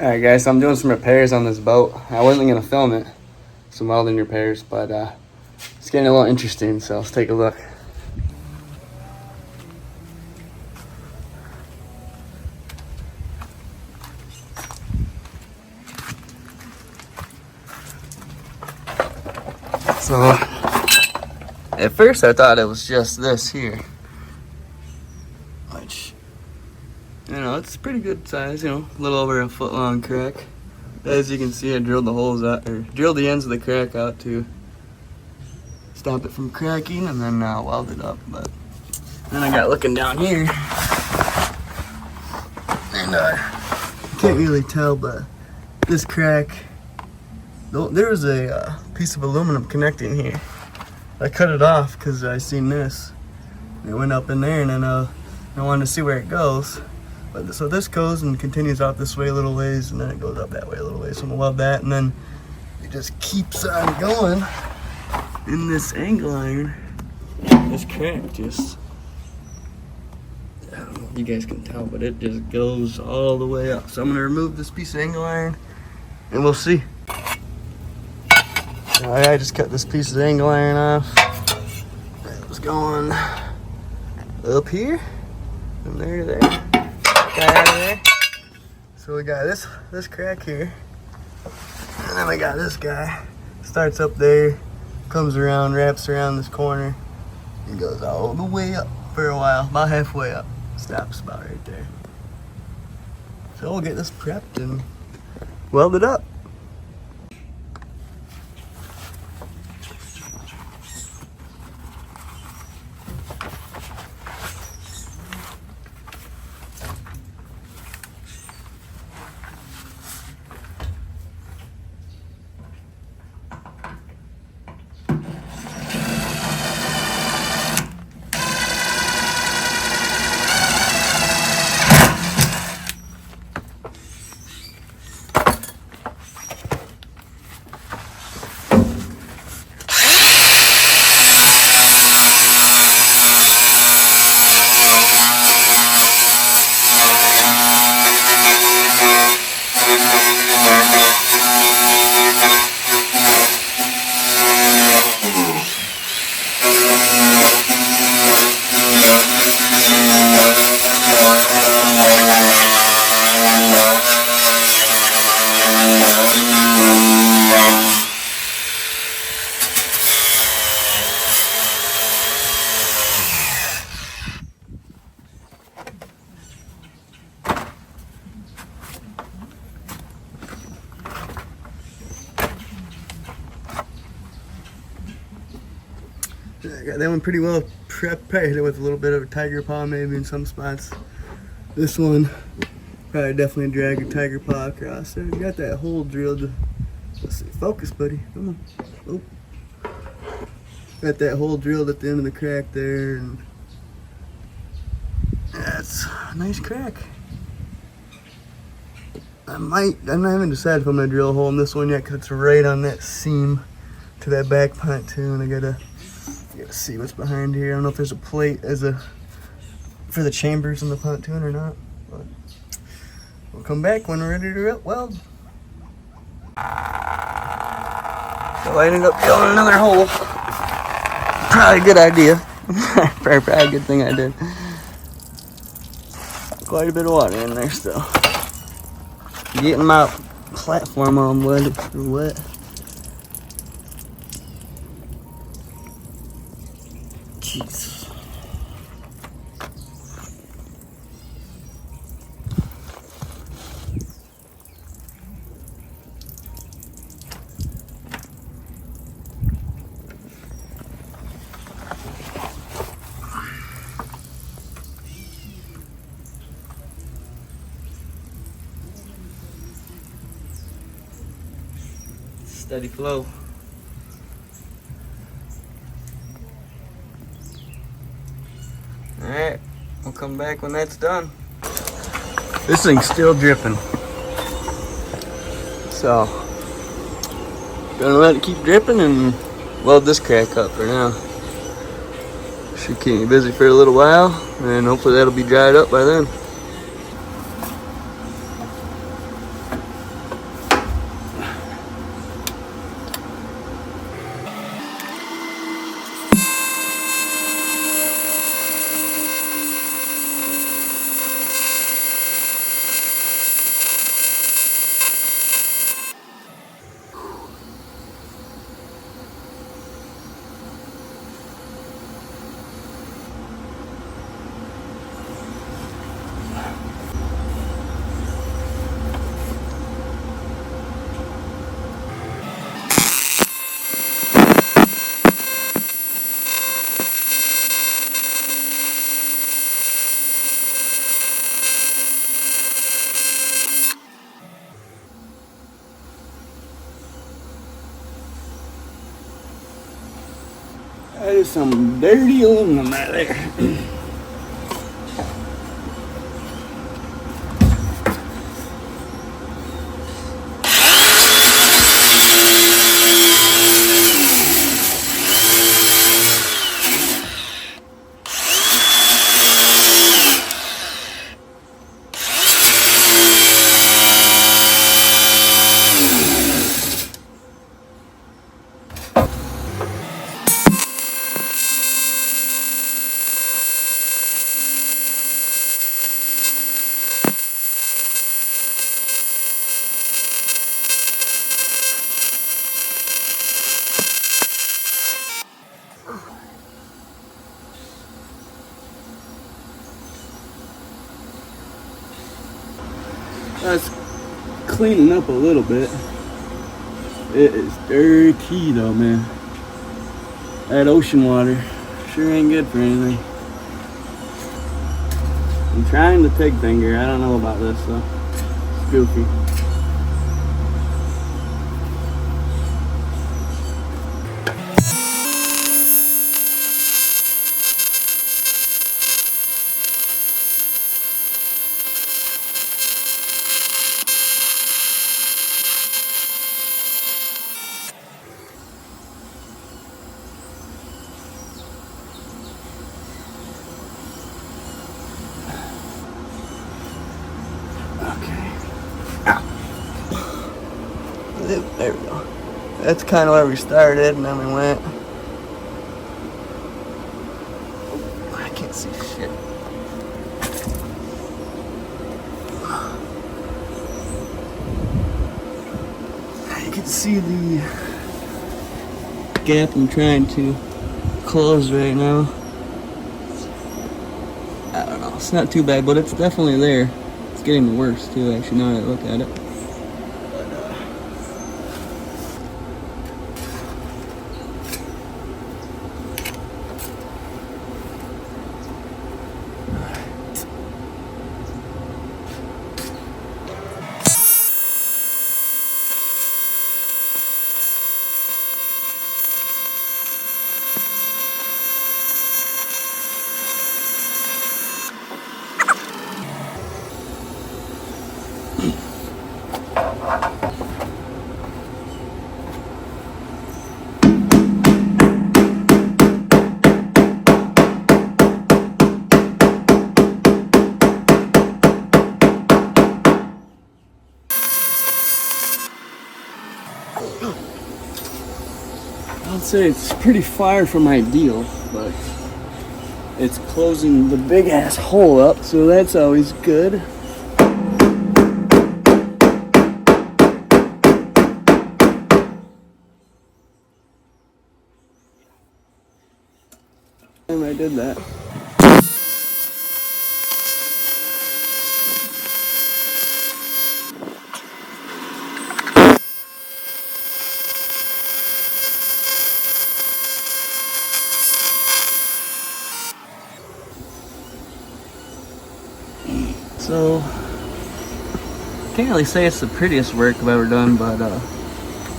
Alright guys, so I'm doing some repairs on this boat. I wasn't going to film it, some welding repairs, but it's getting a little interesting, so let's take a look. So, at first I thought it was just this here, which, you know, it's pretty good size, you know, a little over a foot long crack. As you can see, I drilled the holes out, or drilled the ends of the crack out to stop it from cracking, and then welded up. But then I got looking down here, and can't really tell, but this crack, there was a piece of aluminum connecting here. I cut it off because I seen this. It went up in there, and then I wanted to see where it goes. But so this goes and continues out this way a little ways, and then it goes up that way a little ways. So I'm gonna weld that, and then it just keeps on going. In this angle iron, this crack just, I don't know if you guys can tell, but it just goes all the way up. So I'm gonna remove this piece of angle iron, and we'll see. I just cut this piece of angle iron off. It was going up here, from there to there. Got out of there. So we got this crack here, and then we got this guy. Starts up there, comes around, wraps around this corner, and goes all the way up for a while, about halfway up. Stops about right there. So we'll get this prepped and welded up. I got that one pretty well prepped. Probably hit it with a little bit of a tiger paw maybe in some spots. This one, probably definitely drag a tiger paw across there. You got that hole drilled. Let's see, focus buddy, come on. Oh. Got that hole drilled at the end of the crack there, and that's a nice crack. I'm not even decided if I'm gonna drill a hole in this one yet, because it's right on that seam to that back pontoon. I gotta see what's behind here. I don't know if there's a plate for the chambers in the pontoon or not, but we'll come back when we're ready to weld. So I ended up drilling another hole. Probably a good idea. Probably a good thing I did. Quite a bit of water in there still. Getting my platform on wet. Jeez. Steady flow. Alright, we'll come back when that's done. This thing's still dripping. So, gonna let it keep dripping and weld this crack up for now. Should keep me busy for a little while, and hopefully that'll be dried up by then. There's some dirty aluminum out there. That's cleaning up a little bit. It is dirty though, man. That ocean water sure ain't good for anything. I'm trying the pig finger. I don't know about this though. It's goofy. There we go. That's kind of where we started, and then we went. Oh, I can't see shit. You can see the gap I'm trying to close right now. I don't know. It's not too bad, but it's definitely there. It's getting worse too, actually, now that I look at it. I'd say it's pretty far from ideal, but it's closing the big ass hole up, so that's always good. And I did that. So, can't really say it's the prettiest work I've ever done, but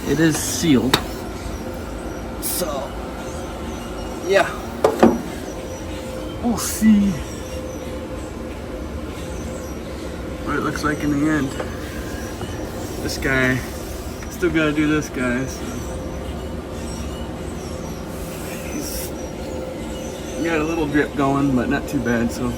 it is sealed. So, yeah, we'll see what it looks like in the end. This guy, still gotta do this guy, so he's got a little drip going, but not too bad, so.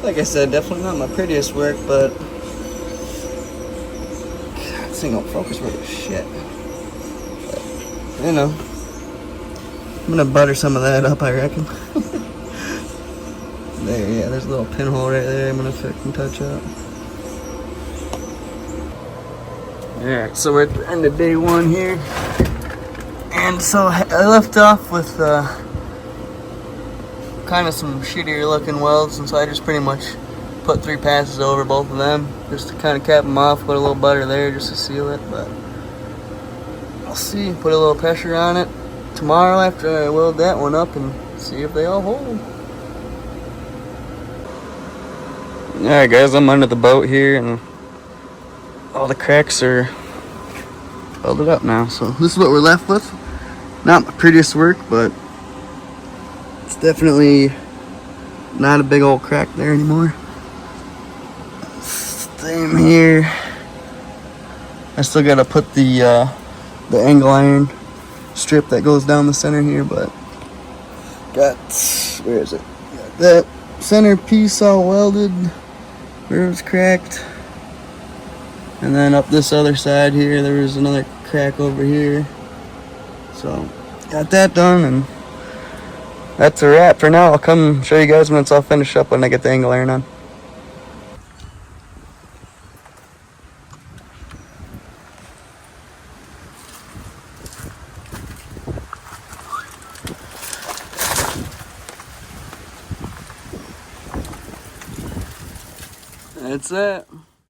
Like I said, definitely not my prettiest work, but God, this thing don't focus worth a shit. But, you know, I'm gonna butter some of that up, I reckon. There, yeah, there's a little pinhole right there. I'm gonna fucking touch up. Alright, so we're at the end of day one here. And so I left off with kind of some shittier looking welds, and so I just pretty much put 3 passes over both of them just to kind of cap them off, put a little butter there just to seal it. But I'll see, put a little pressure on it tomorrow after I weld that one up and see if they all hold. Alright guys, I'm under the boat here and all the cracks are welded up now, so this is what we're left with. Not my prettiest work, but it's definitely not a big old crack there anymore. Same here. I still gotta put the angle iron strip that goes down the center here, but got, where is it? Got that center piece all welded where it was cracked. And then up this other side here, there was another crack over here. So, got that done, and that's a wrap for now. I'll come show you guys when it's all finished up when I get the angle iron on. That's it.